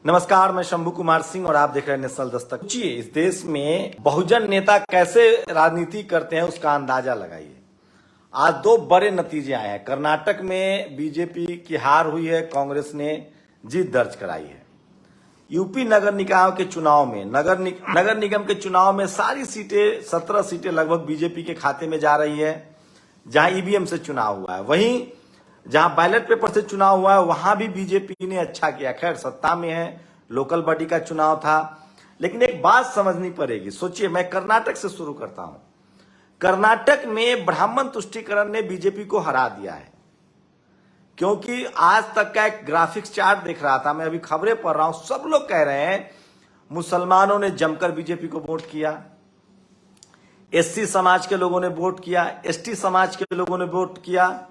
नमस्कार, मैं शंभू कुमार सिंह और आप देख रहे हैं नेशनल दस्तक। पूछिए, इस देश में बहुजन नेता कैसे राजनीति करते हैं उसका अंदाजा लगाइए। आज दो बड़े नतीजे आए हैं। कर्नाटक में बीजेपी की हार हुई है, कांग्रेस ने जीत दर्ज कराई है। यूपी नगर निकाय के चुनाव में नगर निगम के चुनाव में सारी सीटें 17 सीटें लगभग बीजेपी के खाते में जा रही है, जहां ईवीएम से चुनाव हुआ है। वहीं जहां बैलेट पेपर से चुनाव हुआ है वहां भी बीजेपी ने अच्छा किया। खैर सत्ता में है, लोकल बॉडी का चुनाव था, लेकिन एक बात समझनी पड़ेगी। सोचिए, मैं कर्नाटक से शुरू करता हूं। कर्नाटक में ब्राह्मण तुष्टीकरण ने बीजेपी को हरा दिया है, क्योंकि आज तक का एक ग्राफिक्स चार्ट देख रहा था मैं, अभी खबरें पढ़ रहा हूं, सब लोग कह रहे हैं मुसलमानों ने जमकर बीजेपी को वोट किया, एससी समाज के लोगों ने वोट किया, एसटी समाज के लोगों ने वोट किया,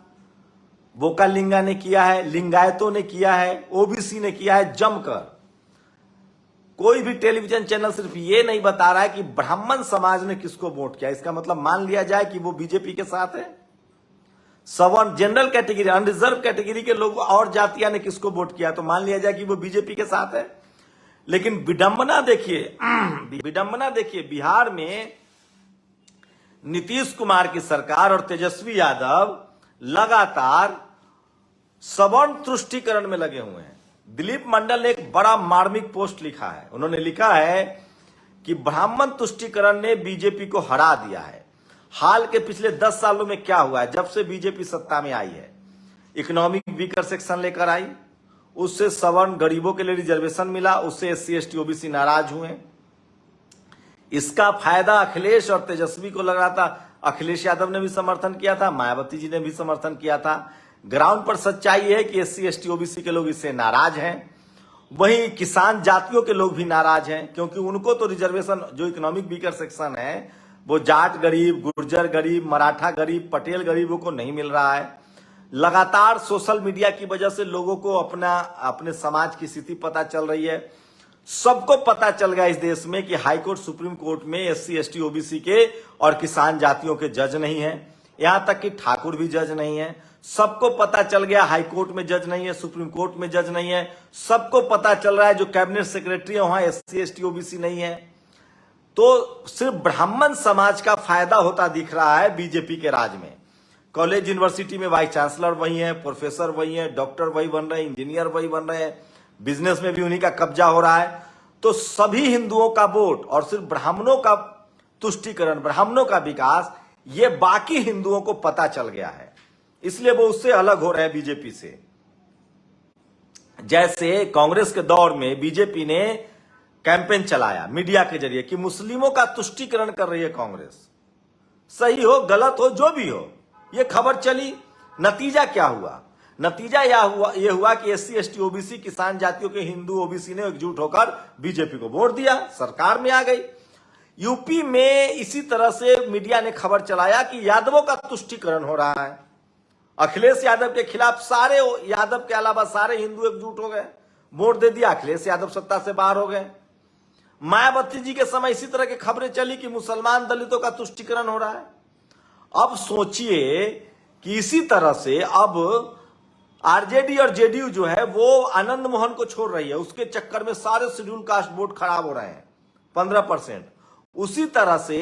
बोकालिंगा ने किया है, लिंगायतों ने किया है, ओबीसी ने किया है जमकर। कोई भी टेलीविजन चैनल सिर्फ ये नहीं बता रहा है कि ब्राह्मण समाज ने किसको वोट किया। इसका मतलब मान लिया जाए कि वो बीजेपी के साथ है। सवर्ण, जनरल कैटेगरी, अनरिजर्व कैटेगरी के लोग और जातियां ने किसको वोट किया तो मान लिया जाए कि वो बीजेपी के साथ है। लेकिन विडंबना देखिए, बिहार में नीतीश कुमार की सरकार और तेजस्वी यादव लगातार सवर्ण तुष्टीकरण में लगे हुए हैं। दिलीप मंडल ने एक बड़ा मार्मिक पोस्ट लिखा है। उन्होंने लिखा है कि ब्राह्मण तुष्टीकरण ने बीजेपी को हरा दिया है। हाल के पिछले 10 सालों में क्या हुआ है, जब से बीजेपी सत्ता में आई है, इकोनॉमिक वीकर सेक्शन लेकर आई, उससे सवर्ण गरीबों के लिए रिजर्वेशन मिला, उससे एससी एसटी ओबीसी नाराज हुए। इसका फायदा अखिलेश और तेजस्वी को लग रहा था। अखिलेश यादव ने भी समर्थन किया था, मायावती जी ने भी समर्थन किया था। ग्राउंड पर सच्चाई है कि एससी एसटी ओबीसी के लोग इससे नाराज हैं। वहीं किसान जातियों के लोग भी नाराज हैं, क्योंकि उनको तो रिजर्वेशन, जो इकोनॉमिक वीकर सेक्शन है, वो जाट गरीब, गुर्जर गरीब, मराठा गरीब, पटेल गरीबों को नहीं मिल रहा है। लगातार सोशल मीडिया की वजह से लोगों को अपने समाज की स्थिति पता चल रही है। सबको पता चल गया इस देश में कि हाईकोर्ट, सुप्रीम कोर्ट में एससी एसटी ओबीसी के और किसान जातियों के जज नहीं है। यहां तक कि ठाकुर भी जज नहीं है। सबको पता चल गया हाईकोर्ट में जज नहीं है, सुप्रीम कोर्ट में जज नहीं है। सबको पता चल रहा है जो कैबिनेट सेक्रेटरी है वहां एससी एसटी ओबीसी नहीं है। तो सिर्फ ब्राह्मण समाज का फायदा होता दिख रहा है बीजेपी के राज में। कॉलेज यूनिवर्सिटी में वाइस चांसलर वही है, प्रोफेसर वही है, डॉक्टर वही बन रहे हैं, इंजीनियर वही बन रहे हैं, बिजनेस में भी उन्हीं का कब्जा हो रहा है। तो सभी हिंदुओं का वोट और सिर्फ ब्राह्मणों का तुष्टीकरण, ब्राह्मणों का विकास, ये बाकी हिंदुओं को पता चल गया है, इसलिए वो उससे अलग हो रहे हैं बीजेपी से। जैसे कांग्रेस के दौर में बीजेपी ने कैंपेन चलाया मीडिया के जरिए कि मुस्लिमों का तुष्टीकरण कर रही है कांग्रेस। सही हो गलत हो जो भी हो, ये खबर चली। नतीजा क्या हुआ? नतीजा यह हुआ कि एससी एसटी ओबीसी, किसान जातियों के हिंदू ओबीसी ने एकजुट होकर बीजेपी को वोट दिया, सरकार में आ गई। यूपी में इसी तरह से मीडिया ने खबर चलाया कि यादवों का तुष्टीकरण हो रहा है। अखिलेश यादव के खिलाफ सारे यादव के अलावा सारे हिंदू एकजुट हो गए, वोट दे दिया, अखिलेश यादव सत्ता से बाहर हो गए। मायावती जी के समय इसी तरह की खबरें चली कि मुसलमान दलितों का तुष्टीकरण हो रहा है। अब सोचिए कि इसी तरह से अब आरजेडी और जेडीयू जो है वो आनंद मोहन को छोड़ रही है, उसके चक्कर में सारे शेड्यूल कास्ट वोट खराब हो रहे हैं 15%। उसी तरह से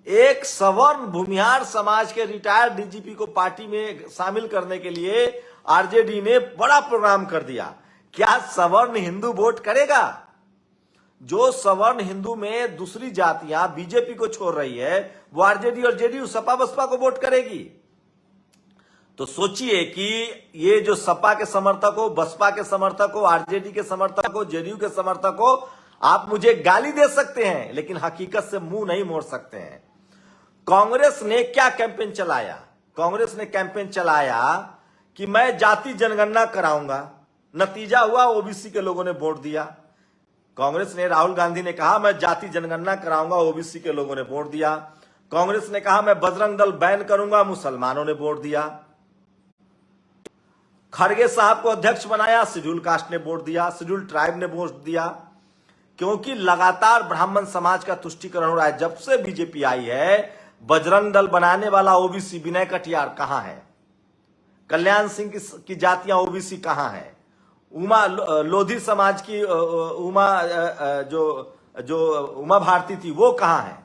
एक सवर्ण भूमिहार समाज के रिटायर्ड डीजीपी को पार्टी में शामिल करने के लिए आरजेडी ने बड़ा प्रोग्राम कर दिया। क्या सवर्ण हिंदू वोट करेगा? जो सवर्ण हिंदू में दूसरी जातियां बीजेपी को छोड़ रही है, वो आरजेडी और जेडीयू, सपा बसपा को वोट करेगी। तो सोचिए कि ये जो सपा के समर्थक हो, बसपा के समर्थक हो, आरजेडी के समर्थक हो, जेडीयू के समर्थक हो, आप मुझे गाली दे सकते हैं, लेकिन हकीकत से मुंह नहीं मोड़ सकते हैं। कांग्रेस ने क्या कैंपेन चलाया? कांग्रेस ने कैंपेन चलाया कि मैं जाति जनगणना कराऊंगा। नतीजा हुआ ओबीसी के लोगों ने वोट दिया। कांग्रेस ने, राहुल गांधी ने कहा मैं जाति जनगणना कराऊंगा, ओबीसी के लोगों ने वोट दिया। कांग्रेस ने कहा मैं बजरंग दल बैन करूंगा, मुसलमानों ने वोट दिया। खड़गे साहब को अध्यक्ष बनाया, शेड्यूल कास्ट ने वोट दिया, शेड्यूल ट्राइब ने वोट दिया। क्योंकि लगातार ब्राह्मण समाज का तुष्टीकरण हो रहा है। जब से बीजेपी आई है, बजरंग दल बनाने वाला ओबीसी विनय कटियार कहां है? कल्याण सिंह की जातियां ओबीसी कहां है? उमा लोधी समाज की जो उमा भारती थी वो कहां है?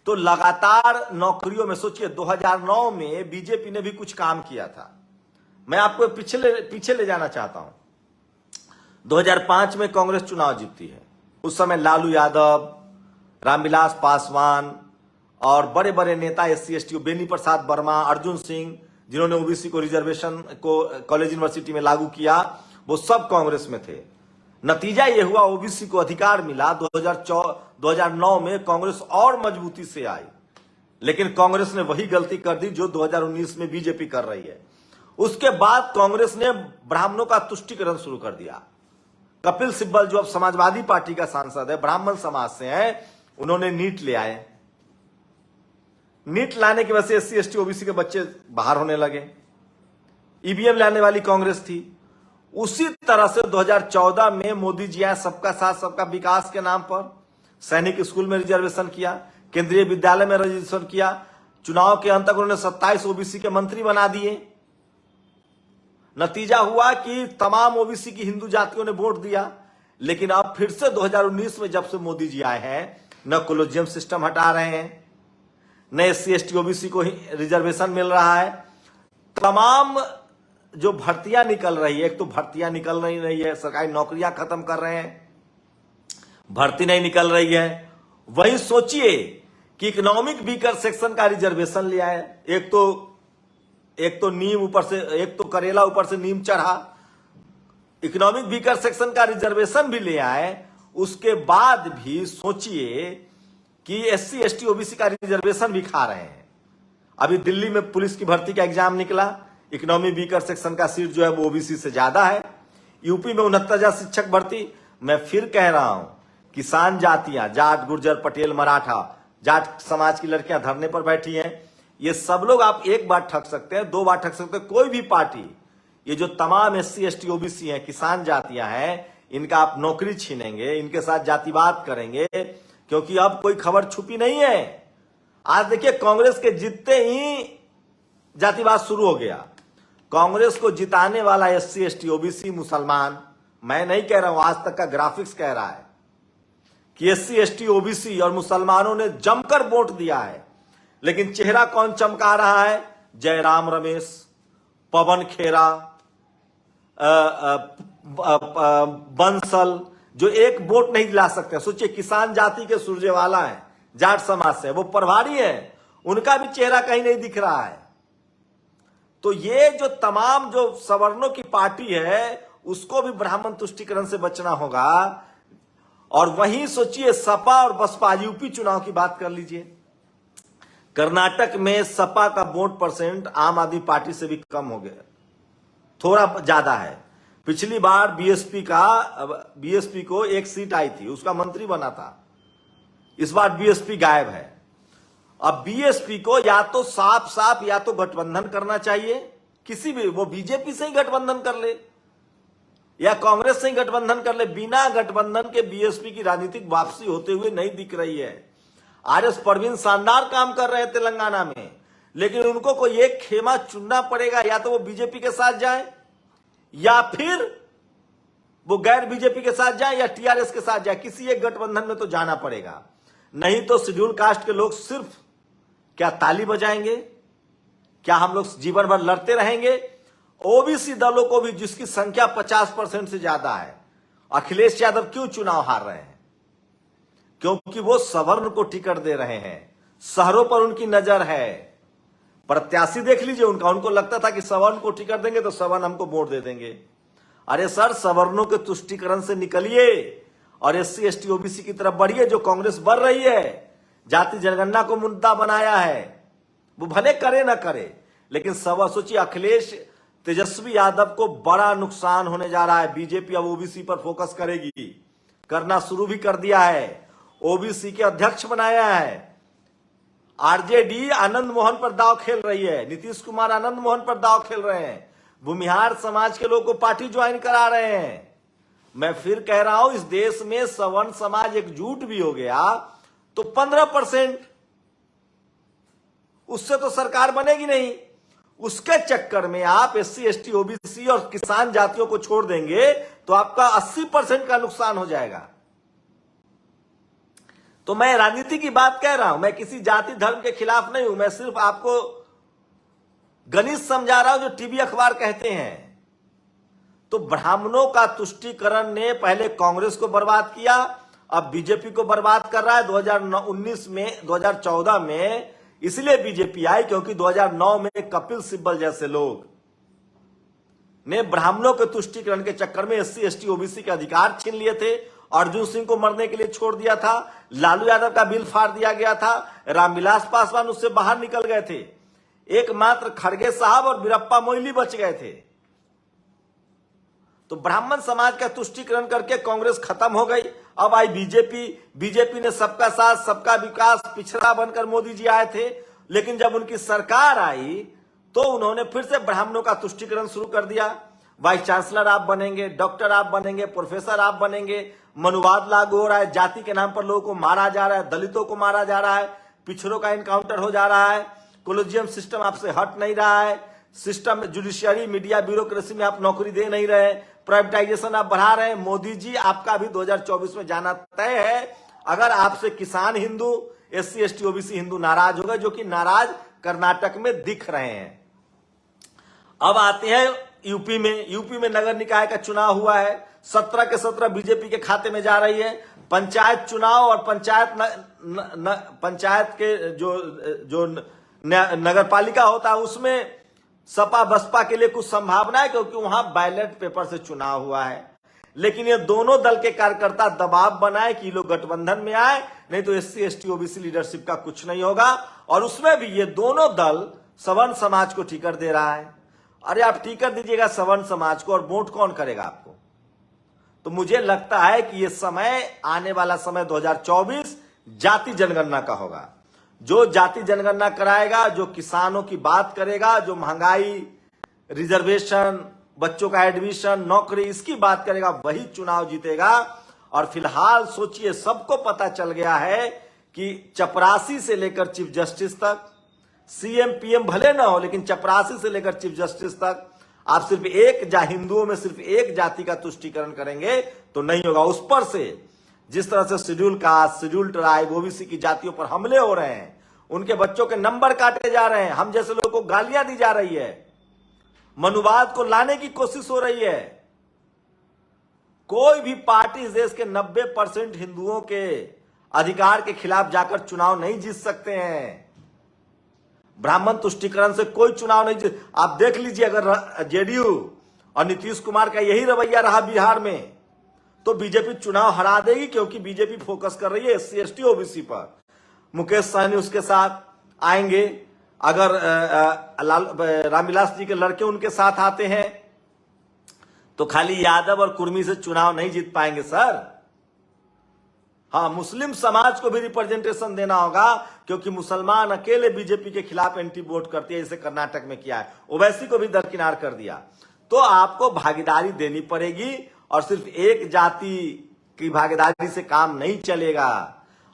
तो लगातार नौकरियों में सोचिए 2009 में बीजेपी ने भी कुछ काम किया था। मैं आपको पीछे ले जाना चाहता हूं। 2005 में कांग्रेस चुनाव जीतती है। उस समय लालू यादव, रामविलास पासवान और बड़े बड़े नेता एससी एसटी, बेनी प्रसाद वर्मा, अर्जुन सिंह, जिन्होंने ओबीसी को रिजर्वेशन को कॉलेज यूनिवर्सिटी में लागू किया, वो सब कांग्रेस में थे। नतीजा यह हुआ ओबीसी को अधिकार मिला। 2009 में कांग्रेस और मजबूती से आई, लेकिन कांग्रेस ने वही गलती कर दी जो 2019 में बीजेपी कर रही है। उसके बाद कांग्रेस ने ब्राह्मणों का तुष्टीकरण शुरू कर दिया। कपिल सिब्बल जो अब समाजवादी पार्टी का सांसद है, ब्राह्मण समाज से है, उन्होंने नीट ले आए। नीट लाने की वजह से एससी एसटी ओबीसी के बच्चे बाहर होने लगे। ईवीएम लाने वाली कांग्रेस थी। उसी तरह से 2014 में मोदी जी आए, सबका साथ सबका विकास के नाम पर सैनिक स्कूल में रिजर्वेशन किया, केंद्रीय विद्यालय में रिजर्वेशन किया। चुनाव के अंत तक उन्होंने 27 ओबीसी के मंत्री बना दिए। नतीजा हुआ कि तमाम ओबीसी की हिंदू जातियों ने वोट दिया। लेकिन अब फिर से 2019 में जब से मोदी जी आए हैं, न कोलोजियम सिस्टम हटा रहे हैं, न एससी एसटी ओबीसी को रिजर्वेशन मिल रहा है। तमाम जो भर्तियां निकल रही है, एक तो भर्तियां निकल नहीं रही है, सरकारी नौकरियां खत्म कर रहे हैं, भर्ती नहीं निकल रही है। वही सोचिए कि इकोनॉमिक वीकर सेक्शन का रिजर्वेशन लिया है। एक तो नीम ऊपर से, एक तो करेला ऊपर से नीम चढ़ा। इकोनॉमिक वीकर सेक्शन का रिजर्वेशन भी ले आए। उसके बाद भी सोचिए कि एससी एसटी ओबीसी का रिजर्वेशन भी खा रहे हैं। अभी दिल्ली में पुलिस की भर्ती का एग्जाम निकला, इकोनॉमिक वीकर सेक्शन का सीट जो है वो ओबीसी से ज्यादा है। यूपी में 69,000 शिक्षक भर्ती। मैं फिर कह रहा हूं, किसान जातियां, जाट, गुर्जर, पटेल, मराठा, जाट समाज की लड़कियां धरने पर बैठी हैं। ये सब लोग आप एक बार ठग सकते हैं, दो बार ठग सकते हैं। कोई भी पार्टी, ये जो तमाम एससी एसटी ओबीसी हैं, किसान जातियां हैं, इनका आप नौकरी छीनेंगे, इनके साथ जातिवाद करेंगे, क्योंकि अब कोई खबर छुपी नहीं है। आज देखिए कांग्रेस के जीतते ही जातिवाद शुरू हो गया। कांग्रेस को जिताने वाला एससी एसटी ओबीसी मुसलमान, मैं नहीं कह रहा हूं, आज तक का ग्राफिक्स कह रहा है कि एससी एसटी ओबीसी और मुसलमानों ने जमकर वोट दिया है। लेकिन चेहरा कौन चमका रहा है? जयराम रमेश, पवन खेरा, बंसल, जो एक वोट नहीं दिला सकते। सोचिए, किसान जाति के सुरजेवाला है, जाट समाज से, वो प्रभारी है, उनका भी चेहरा कहीं नहीं दिख रहा है। तो ये जो तमाम जो सवर्णों की पार्टी है, उसको भी ब्राह्मण तुष्टीकरण से बचना होगा। और वहीं सोचिए सपा और बसपा, यूपी चुनाव की बात कर लीजिए। कर्नाटक में सपा का वोट परसेंट आम आदमी पार्टी से भी कम हो गया, थोड़ा ज्यादा है। पिछली बार बीएसपी को एक सीट आई थी, उसका मंत्री बना था। इस बार बीएसपी गायब है। अब बीएसपी को या तो साफ साफ या तो गठबंधन करना चाहिए, किसी भी, वो बीजेपी से ही गठबंधन कर ले या कांग्रेस से ही गठबंधन कर ले। बिना गठबंधन के बीएसपी की राजनीतिक वापसी होते हुए नहीं दिख रही है। आरएस परवीन शानदार काम कर रहे हैं तेलंगाना में, लेकिन उनको कोई एक खेमा चुनना पड़ेगा, या तो वो बीजेपी के साथ जाए या फिर वो गैर बीजेपी के साथ जाए या टीआरएस के साथ जाए। किसी एक गठबंधन में तो जाना पड़ेगा, नहीं तो शेड्यूल कास्ट के लोग सिर्फ क्या ताली बजाएंगे? क्या हम लोग जीवन भर लड़ते रहेंगे? ओबीसी दलों को भी, जिसकी संख्या 50% से ज्यादा है, अखिलेश यादव क्यों चुनाव हार रहे हैं? क्योंकि वो सवर्ण को टिकट दे रहे हैं, शहरों पर उनकी नजर है। प्रत्याशी देख लीजिए उनका, उनको लगता था कि सवर्ण को टिकट देंगे तो सवर्ण हमको वोट दे देंगे। अरे सर, सवर्णों के तुष्टीकरण से निकलिए और एससी एसटी ओबीसी की तरफ बढ़िए, जो कांग्रेस बढ़ रही है। जाति जनगणना को मुद्दा बनाया है, वो भले करे ना करे, लेकिन सोचिए अखिलेश तेजस्वी यादव को बड़ा नुकसान होने जा रहा है। बीजेपी अब ओबीसी पर फोकस करेगी, करना शुरू भी कर दिया है। ओबीसी के अध्यक्ष बनाया है। आरजेडी आनंद मोहन पर दांव खेल रही है, नीतीश कुमार आनंद मोहन पर दांव खेल रहे हैं, भूमिहार समाज के लोगों को पार्टी ज्वाइन करा रहे हैं। मैं फिर कह रहा हूं, इस देश में सवर्ण समाज एकजुट भी हो गया तो 15%, उससे तो सरकार बनेगी नहीं। उसके चक्कर में आप एससी एसटी ओबीसी और किसान जातियों को छोड़ देंगे तो आपका 80% का नुकसान हो जाएगा। तो मैं राजनीति की बात कह रहा हूं, मैं किसी जाति धर्म के खिलाफ नहीं हूं, मैं सिर्फ आपको गणित समझा रहा हूं जो टीवी अखबार कहते हैं। तो ब्राह्मणों का तुष्टीकरण ने पहले कांग्रेस को बर्बाद किया, अब बीजेपी को बर्बाद कर रहा है। 2019 में 2014 में इसलिए बीजेपी आई क्योंकि 2009 में कपिल सिब्बल जैसे लोग ने ब्राह्मणों के तुष्टीकरण के चक्कर में एससी एसटी ओबीसी के अधिकार छीन लिए थे। अर्जुन सिंह को मरने के लिए छोड़ दिया था, लालू यादव का बिल फाड़ दिया गया था, रामविलास पासवान उससे बाहर निकल गए थे, एकमात्र खड़गे साहब और वीरप्पा मोइली बच गए थे। तो ब्राह्मण समाज का तुष्टीकरण करके कांग्रेस खत्म हो गई। अब आई बीजेपी ने सबका साथ सबका विकास पिछड़ा बनकर मोदी जी आए थे, लेकिन जब उनकी सरकार आई तो उन्होंने फिर से ब्राह्मणों का तुष्टीकरण शुरू कर दिया। वाइस चांसलर आप बनेंगे, डॉक्टर आप बनेंगे, प्रोफेसर आप बनेंगे, मनुवाद लागू हो रहा है, जाति के नाम पर लोगों को मारा जा रहा है, दलितों को मारा जा रहा है, पिछड़ों का इनकाउंटर हो जा रहा है, कोलिजियम सिस्टम आपसे हट नहीं रहा है, सिस्टम जुडिशियरी मीडिया ब्यूरोक्रेसी में आप नौकरी दे नहीं रहे, प्राइवेटाइजेशन आप बढ़ा रहे हैं। मोदी जी आपका भी 2024 में जाना तय है अगर आपसे किसान Hindu, SC ST OBC Hindu नाराज होगा, जो कि नाराज कर्नाटक में दिख रहे हैं। अब आते हैं यूपी में नगर निकाय का चुनाव हुआ है, 17 के 17 बीजेपी के खाते में जा रही है। पंचायत चुनाव और पंचायत के जो नगर पालिका होता है उसमें सपा बसपा के लिए कुछ संभावना है क्योंकि वहां बैलेट पेपर से चुनाव हुआ है। लेकिन ये दोनों दल के कार्यकर्ता दबाव बनाए कि लोग गठबंधन में आए, नहीं तो एससी एसटी ओबीसी लीडरशिप का कुछ नहीं होगा। और उसमें भी ये दोनों दल सवर्ण समाज को टिकट दे रहा है। अरे आप टिकट दीजिएगा सवर्ण समाज को और वोट कौन करेगा आपको? तो मुझे लगता है कि ये समय, आने वाला समय 2024 जाति जनगणना का होगा। जो जाति जनगणना कराएगा, जो किसानों की बात करेगा, जो महंगाई, रिजर्वेशन, बच्चों का एडमिशन, नौकरी, इसकी बात करेगा, वही चुनाव जीतेगा। और फिलहाल सोचिए, सबको पता चल गया है कि चपरासी से लेकर चीफ जस्टिस तक, सीएम पीएम भले ना हो, लेकिन चपरासी से लेकर चीफ जस्टिस तक आप सिर्फ हिंदुओं में सिर्फ एक जाति का तुष्टीकरण करेंगे तो नहीं होगा। उस पर से जिस तरह से schedule caste, schedule tribe, OBC की जातियों पर हमले हो रहे हैं, उनके बच्चों के नंबर काटे जा रहे हैं, हम जैसे लोगों को गालियां दी जा रही है, मनुवाद को लाने की कोशिश हो रही है। कोई भी पार्टी इस देश के 90% हिंदुओं के अधिकार के खिलाफ जाकर चुनाव नहीं जीत सकते हैं। ब्राह्मण तुष्टीकरण से कोई चुनाव नहीं जीत। आप देख लीजिए, अगर जेडीयू और नीतीश कुमार का यही रवैया रहा बिहार में तो बीजेपी चुनाव हरा देगी, क्योंकि बीजेपी फोकस कर रही है एससी एसटी ओबीसी पर। मुकेश सहनी उसके साथ आएंगे, अगर रामविलास जी के लड़के उनके साथ आते हैं तो खाली यादव और कुर्मी से चुनाव नहीं जीत पाएंगे सर। हाँ, मुस्लिम समाज को भी रिप्रेजेंटेशन देना होगा, क्योंकि मुसलमान अकेले बीजेपी के खिलाफ एंटी वोट करती है, जैसे कर्नाटक में किया है। ओवैसी को भी दरकिनार कर दिया। तो आपको भागीदारी देनी पड़ेगी और सिर्फ एक जाति की भागीदारी से काम नहीं चलेगा।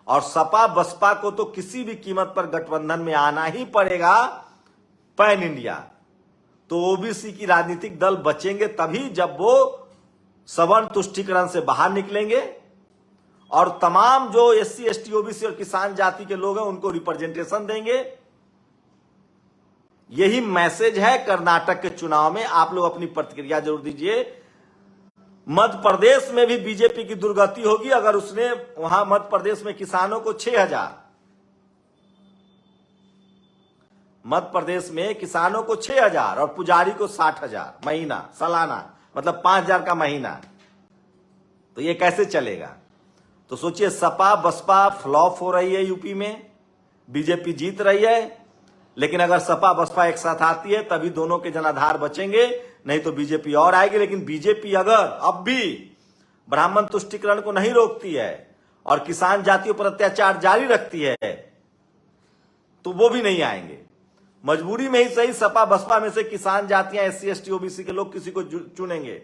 और सपा बसपा को तो किसी भी कीमत पर गठबंधन में आना ही पड़ेगा, पैन इंडिया। तो ओबीसी की राजनीतिक दल बचेंगे तभी जब वो सवर्ण तुष्टीकरण से बाहर निकलेंगे और तमाम जो एससी एसटी ओबीसी और किसान जाति के लोग हैं उनको रिप्रेजेंटेशन देंगे। यही मैसेज है कर्नाटक के चुनाव में। आप लोग अपनी प्रतिक्रिया जरूर दीजिए। मध्य प्रदेश में भी बीजेपी की दुर्गति होगी अगर उसने वहां मध्य प्रदेश में किसानों को 6,000, मध्य प्रदेश में किसानों को 6,000 और पुजारी को 60,000 महीना, सालाना, मतलब 5,000 का महीना। तो ये कैसे चलेगा? तो सोचिए, सपा बसपा फ्लॉप हो रही है यूपी में, बीजेपी जीत रही है। लेकिन अगर सपा बसपा एक साथ आती है तभी दोनों के जनाधार बचेंगे, नहीं तो बीजेपी और आएगी। लेकिन बीजेपी अगर अब भी ब्राह्मण तुष्टीकरण को नहीं रोकती है और किसान जातियों पर अत्याचार जारी रखती है तो वो भी नहीं आएंगे। मजबूरी में ही सही, सपा बसपा में से किसान जातियां, एससी एसटी ओबीसी के लोग किसी को चुनेंगे।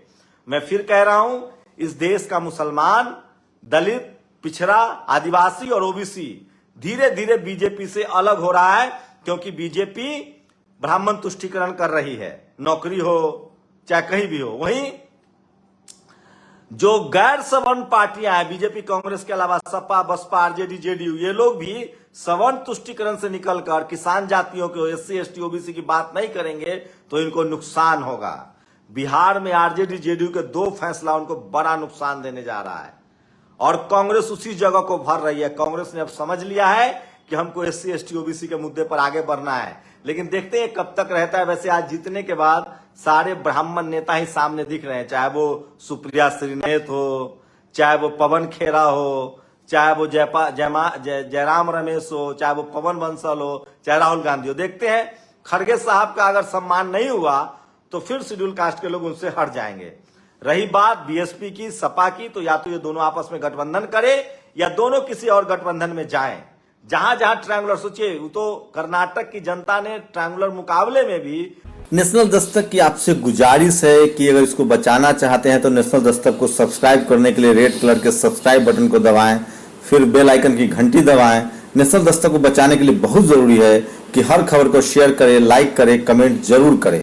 मैं फिर कह रहा हूं, इस देश का मुसलमान, दलित, पिछड़ा, आदिवासी और ओबीसी धीरे धीरे बीजेपी से अलग हो रहा है, क्योंकि बीजेपी ब्राह्मण तुष्टीकरण कर रही है, नौकरी हो चाहे कहीं भी हो। वहीं जो गैर सवर्ण पार्टियां हैं, बीजेपी कांग्रेस के अलावा सपा बसपा आरजेडी जेडीयू, ये लोग भी सवर्ण तुष्टीकरण से निकलकर किसान जातियों के एससी एसटी ओबीसी की बात नहीं करेंगे तो इनको नुकसान होगा। बिहार में आरजेडी जेडीयू के 2 फैसला उनको बड़ा नुकसान देने जा रहा है और कांग्रेस उसी जगह को भर रही है। कांग्रेस ने अब समझ लिया है कि हमको एससी एसटी ओबीसी के मुद्दे पर आगे बढ़ना है, लेकिन देखते हैं कब तक रहता है। वैसे आज जीतने के बाद सारे ब्राह्मण नेता ही सामने दिख रहे हैं, चाहे वो सुप्रिया श्रीनेत हो, चाहे वो पवन खेरा हो, चाहे वो जयराम रमेश हो, चाहे वो पवन बंसल हो, चाहे राहुल गांधी हो। देखते हैं खड़गे साहब का अगर सम्मान नहीं हुआ तो फिर शेड्यूल कास्ट के लोग उनसे हट जाएंगे। रही बात बीएसपी की, सपा की, तो या तो ये दोनों आपस में गठबंधन करे या दोनों किसी और गठबंधन में जाएं। जहां जहां ट्रायंगुलर, सोचिए वो तो कर्नाटक की जनता ने ट्रायंगुलर मुकाबले में भी। नेशनल दस्तक की आपसे गुजारिश है कि अगर इसको बचाना चाहते हैं तो नेशनल दस्तक को सब्सक्राइब करने के लिए रेड कलर के सब्सक्राइब बटन को दबाएं, फिर बेल आइकन की घंटी दबाएं। नेशनल दस्तक को बचाने के लिए बहुत जरूरी है कि हर खबर को शेयर करें, लाइक करें, कमेंट जरूर करें।